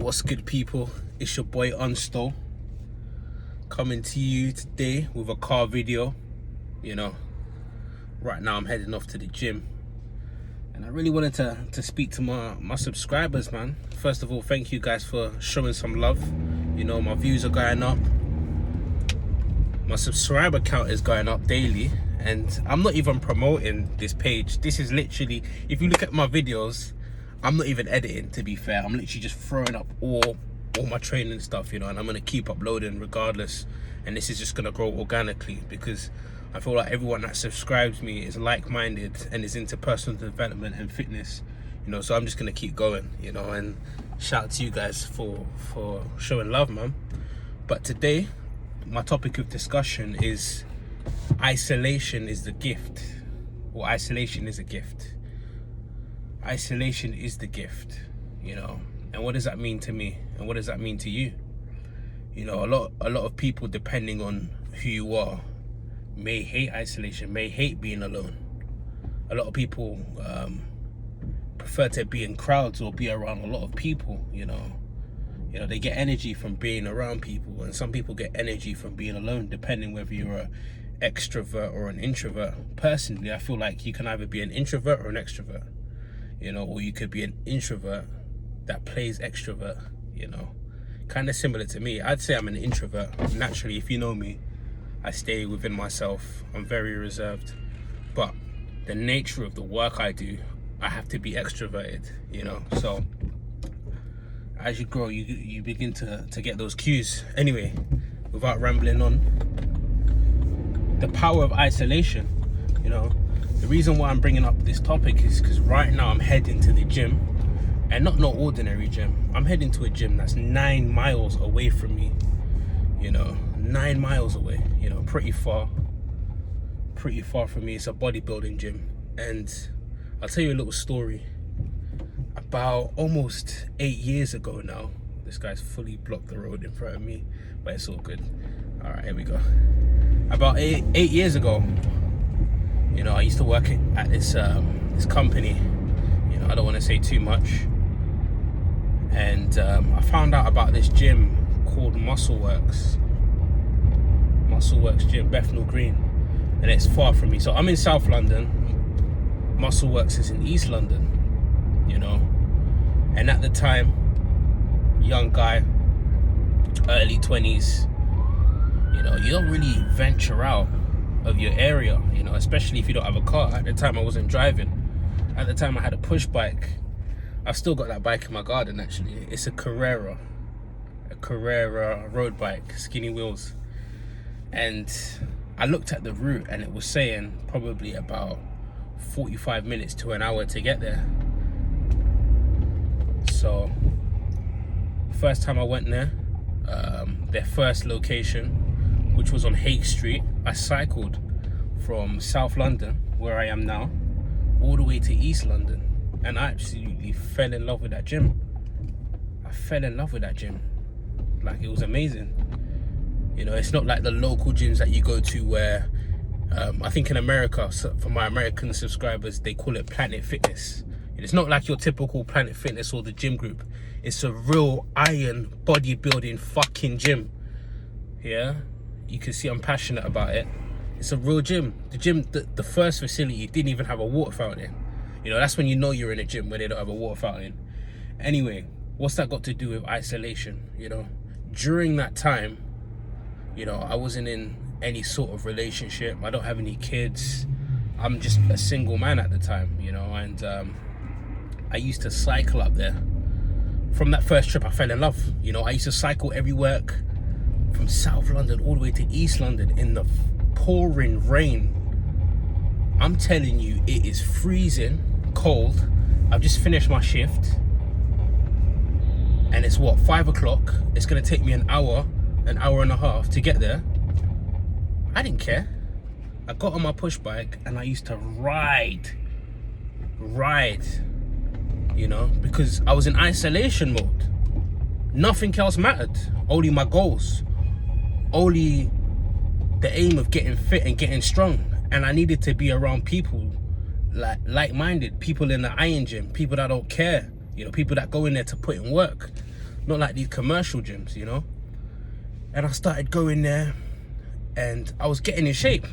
What's good, people? It's your boy Unsto, coming to you today with a car video. Right now I'm heading off to the gym, and I really wanted to speak to my subscribers, man. First of all, thank you guys for showing some love. My views are going up, my subscriber count is going up daily, and I'm not even promoting this page. This is literally, if you look at my videos, I'm not even editing, to be fair. I'm literally just throwing up all my training stuff, and I'm gonna keep uploading regardless. And this is just gonna grow organically because I feel like everyone that subscribes me is like-minded and is into personal development and fitness. So I'm just gonna keep going, and shout out to you guys for showing love, man. But today, my topic of discussion is isolation is the gift, or isolation is a gift. Isolation is the gift, and what does that mean to me, and what does that mean to you? A lot of people, depending on who you are, may hate isolation, may hate being alone. A lot of people prefer to be in crowds or be around a lot of people. They get energy from being around people, and some people get energy from being alone, depending whether you're an extrovert or an introvert. Personally, I feel like you can either be an introvert or an extrovert. Or you could be an introvert that plays extrovert, kind of similar to me. I'd say I'm an introvert. Naturally, if you know me, I stay within myself. I'm very reserved. But the nature of the work I do, I have to be extroverted, So as you grow, you begin to get those cues. Anyway, without rambling on, the power of isolation, The reason why I'm bringing up this topic is because right now I'm heading to the gym, and not no ordinary gym. I'm heading to a gym that's 9 miles away from me. 9 miles away. Pretty far from me. It's a bodybuilding gym, and I'll tell you a little story. About almost 8 years ago now, this guy's fully blocked the road in front of me, but it's all good. All right, here we go. About eight years ago, I used to work at this company. I don't want to say too much. And I found out about this gym called Muscleworks Gym, Bethnal Green, and it's far from me. So I'm in South London. Muscleworks is in East London. And at the time, young guy, early 20s. You don't really venture out of your area, especially if you don't have a car. At the time, I wasn't driving. At the time, I had a push bike. I've still got that bike in my garden, actually. It's a Carrera road bike, skinny wheels. And I looked at the route, and it was saying probably about 45 minutes to an hour to get there. So first time I went there, their first location, which was on Hake Street, I cycled from South London, where I am now, all the way to East London, and I absolutely fell in love with that gym. Like, it was amazing. It's not like the local gyms that you go to where I think in America, for my American subscribers, they call it Planet Fitness. It's not like your typical Planet Fitness or the gym group. It's a real iron bodybuilding fucking gym. Yeah, you can see I'm passionate about it. It's a real gym. The gym, the first facility didn't even have a water fountain. That's when you know you're in a gym, when they don't have a water fountain. Anyway, what's that got to do with isolation? During that time, I wasn't in any sort of relationship. I don't have any kids. I'm just a single man at the time, and I used to cycle up there. From that first trip, I fell in love. I used to cycle everywhere from South London all the way to East London in the pouring rain. I'm telling you, it is freezing cold. I've just finished my shift, and it's 5 o'clock. It's gonna take me an hour and a half to get there. I didn't care. I got on my push bike and I used to ride, because I was in isolation mode. Nothing else mattered. Only my goals. Only the aim of getting fit and getting strong. And I needed to be around people like-minded, people in the iron gym, people that don't care, people that go in there to put in work. not like these commercial gyms, you know. And I started going there, and I was getting in shape,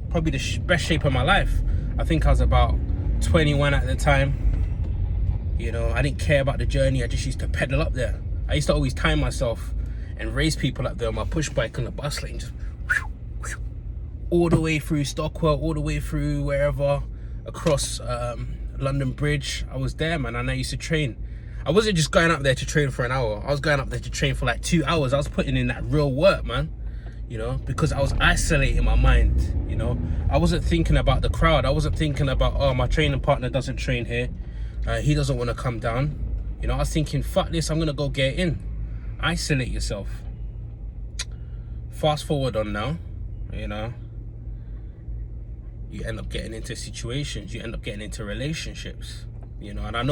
probably the best shape of my life. I think I was about 21 at the time. You know, I didn't care about the journey. I just used to pedal up there. I used to always time myself and race people up there on my push bike on the bus lane, just all the way through Stockwell, all the way through wherever, across London Bridge. I was there, man, and I used to train. I wasn't just going up there to train for an hour. I was going up there to train for like 2 hours. I was putting in that real work, man, you know, because I was isolating my mind, you know. I wasn't thinking about the crowd. I wasn't thinking about, oh, my training partner doesn't train here. He doesn't want to come down. You know, I was thinking, fuck this, I'm going to go get in. Isolate yourself. Fast forward on now, you know. You end up getting into situations, you end up getting into relationships, you know. And I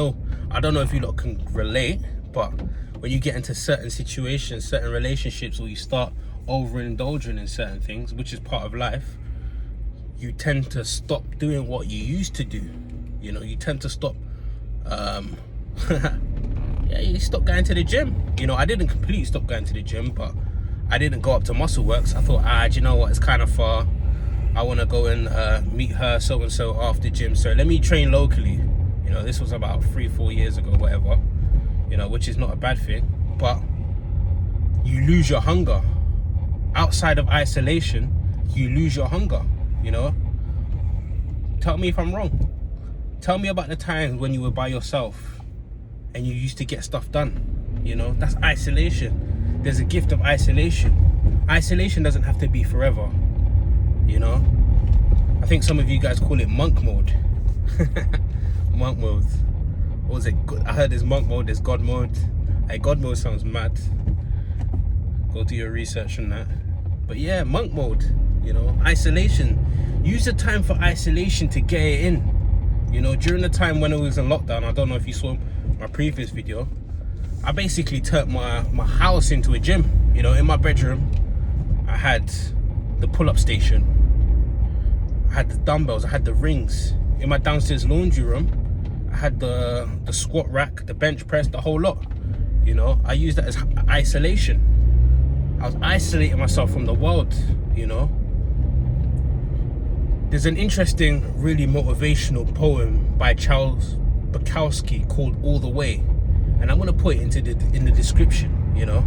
don't know if you lot can relate, but when you get into certain situations, certain relationships, or you start overindulging in certain things, which is part of life, you tend to stop doing what you used to do. You know, you tend to stop yeah, you stop going to the gym. You know, I didn't completely stop going to the gym, but I didn't go up to Muscleworks. I thought, do you know what, it's kind of far. I want to go and meet her so-and-so after gym, so let me train locally. You know, this was about 3-4 years ago, whatever, you know, which is not a bad thing. But you lose your hunger. Outside of isolation, you lose your hunger, you know. Tell me if I'm wrong. Tell me about the times when you were by yourself and you used to get stuff done. You know, that's isolation. There's a gift of isolation. Isolation doesn't have to be forever. You know, I think some of you guys call it monk mode. Monk mode. What was it? I heard there's monk mode, there's God mode. Hey, God mode sounds mad. Go do your research on that. But yeah, monk mode, you know, isolation. Use the time for isolation to get it in. You know, during the time when it was in lockdown, I don't know if you saw my previous video, I basically turned my house into a gym. You know, in my bedroom, I had the pull-up station, I had the dumbbells, I had the rings. In my downstairs laundry room, I had the squat rack, the bench press, the whole lot. You know, I used that as isolation. I was isolating myself from the world, you know. There's an interesting, really motivational poem by Charles Bukowski called All the Way, and I'm going to put it in the description, you know.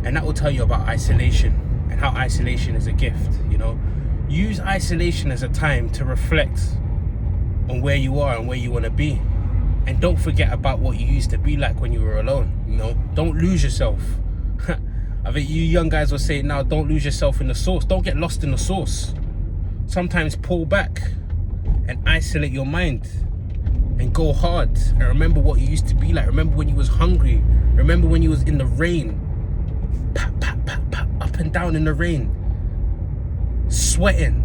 And that will tell you about isolation and how isolation is a gift, you know. Use isolation as a time to reflect on where you are and where you want to be. And don't forget about what you used to be like when you were alone, you know. Don't lose yourself. I think you young guys will say now, don't lose yourself in the sauce. Don't get lost in the sauce. Sometimes pull back and isolate your mind and go hard and remember what you used to be like. Remember when you was hungry. Remember when you was in the rain. Pat, pat, pat, pat, up and down in the rain. Sweating.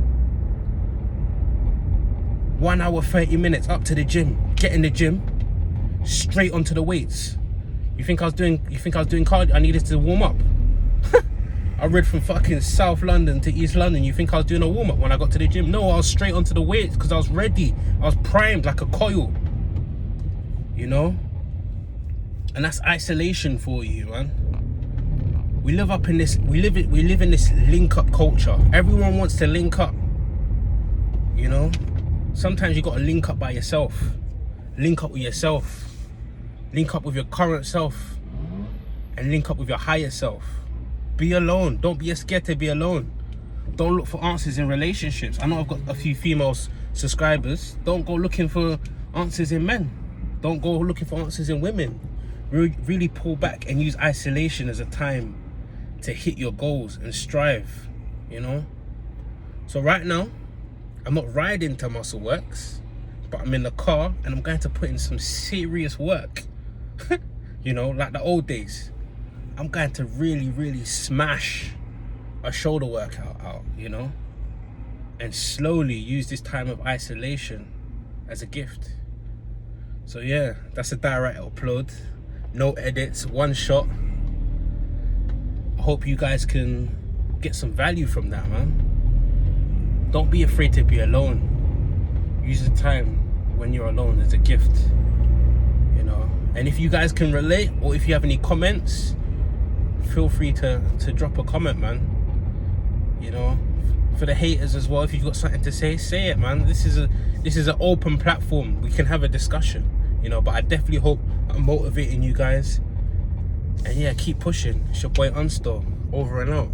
1 hour, 30 minutes up to the gym. Get in the gym. Straight onto the weights. You think I was doing cardio? I needed to warm up. I rode from fucking South London to East London. You think I was doing a warm-up when I got to the gym? No, I was straight onto the weights because I was ready. I was primed like a coil. You know? And that's isolation for you, man. We live in this link-up culture. Everyone wants to link up. You know? Sometimes you gotta link up by yourself. Link up with yourself. Link up with your current self. And link up with your higher self. Be alone. Don't be scared to be alone. Don't look for answers in relationships. I know I've got a few female subscribers. Don't go looking for answers in men. Don't go looking for answers in women. Really pull back and use isolation as a time to hit your goals and strive, you know? So right now, I'm not riding to Muscleworks, but I'm in the car and I'm going to put in some serious work. You know, like the old days. I'm going to really, really smash a shoulder workout out, you know? And slowly use this time of isolation as a gift. So yeah, that's a direct upload. No edits, one shot. I hope you guys can get some value from that, man. Don't be afraid to be alone. Use the time when you're alone as a gift, you know? And if you guys can relate, or if you have any comments, feel free to drop a comment, man. You know, for the haters as well, if you've got something to say it, man. This is an open platform. We can have a discussion, you know. But I definitely hope I'm motivating you guys. And yeah, keep pushing. It's your boy Unstore, over and out.